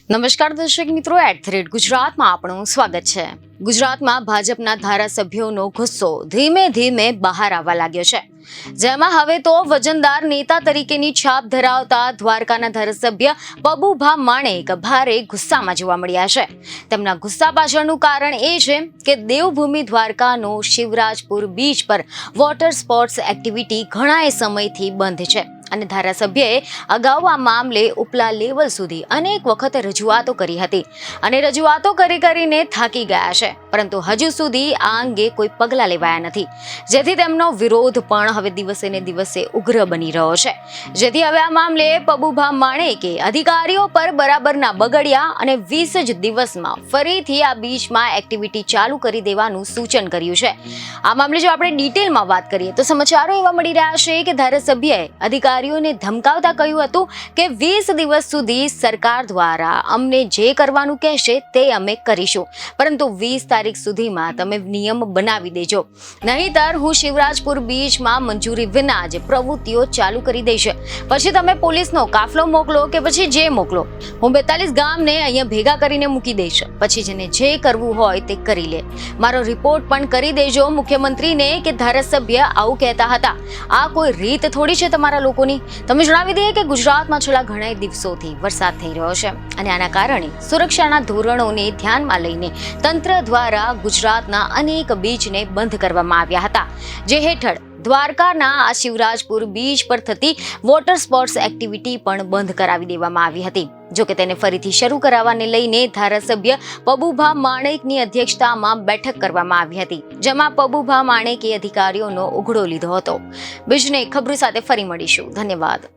નમસ્કાર દર્શક મિત્રો, @ગુજરાતમાં આપણું સ્વાગત છે। ગુજરાતમાં ભાજપના ધારાસભ્યોનો ગુસ્સો ધીમે ધીમે બહાર આવવા લાગ્યો છે, જેમાં હવે તો વજનદાર નેતા તરીકેની છાપ ધરાવતા દ્વારકાના ધારાસભ્ય પબુભા માણેક ભારે ગુસ્સામાં જોવા મળ્યા છે। તેમના ગુસ્સા પાછળનું કારણ એ છે કે દેવભૂમિ દ્વારકાનો શિવરાજપુર બીચ પર વોટર સ્પોર્ટ્સ એક્ટિવિટી ઘણા સમયથી બંધ છે અને ધારાસભ્યએ અગાઉ આ મામલે ઉપલા લેવલ સુધી અનેક વખત રજૂઆતો કરી હતી અને રજૂઆતો કરીને થાકી ગયા છે, પરંતુ હજુ સુધી આ અંગે કોઈ પગલાં લેવાયા નથી, જેથી તેમનો વિરોધ પણ હવે દિવસે ને દિવસે ઉગ્ર બની રહ્યો છે। જેથી હવે આ મામલે પબુભા માણેકે અધિકારીઓ પર બરાબરના બગડ્યા અને 20 જ દિવસમાં ફરીથી આ બીચમાં એક્ટિવિટી ચાલુ કરી દેવાનું સૂચન કર્યું છે। આ મામલે જો આપણે ડિટેલમાં વાત કરીએ તો સમાચારો એવા મળી રહ્યા છે કે ધારાસભ્યએ અધિકારીઓને ધમકાવતા કહ્યું હતું કે 20 દિવસ સુધી સરકાર દ્વારા અમને જે કરવાનું કહેશે તે અમે કરીશું, પરંતુ 20 તારીખ સુધીમાં તમે નિયમ બનાવી દેજો, નહીંતર હું શિવરાજપુર બીચમાં મંજૂરી વિના જ પ્રવૃત્તિઓ ચાલુ કરી દઈશ। પછી તમે પોલીસનો કાફલો મોકલો કે પછી જે મોકલો, હું 42 ગામને અહીંયા ભેગા કરીને મૂકી દઈશ, પછી જેને જે કરવું હોય તે કરી લે। મારો રિપોર્ટ પણ કરી દેજો મુખ્યમંત્રીને કે ધારાસભ્ય આવું કહેતા હતા। આ કોઈ રીત થોડી છે તમારા લોકોની। તમે જણાવી દઈએ કે ગુજરાતમાં છેલ્લા ઘણા દિવસોથી વરસાદ થઈ રહ્યો છે અને આના કારણે સુરક્ષાના ધોરણોને ધ્યાનમાં લઈને તંત્ર દ્વારા ગુજરાતના અનેક બીચને બંધ કરવામાં આવ્યા હતા, જે હેઠળ દ્વારકાના આ શિવરાજપુર બીચ પર થતી વોટર સ્પોર્ટ્સ એક્ટિવિટી પણ બંધ કરાવી દેવામાં આવી હતી। જોકે તેને ફરીથી શરૂ કરાવવાને લઈને ધારાસભ્ય પબુભા માણેકની અધ્યક્ષતામાં બેઠક કરવામાં આવી હતી, જેમાં પબુભા માણેકે અધિકારીઓનો ઉઘડો લીધો હતો। બીજને ખબરો સાથે ફરી મળીશું। ધન્યવાદ।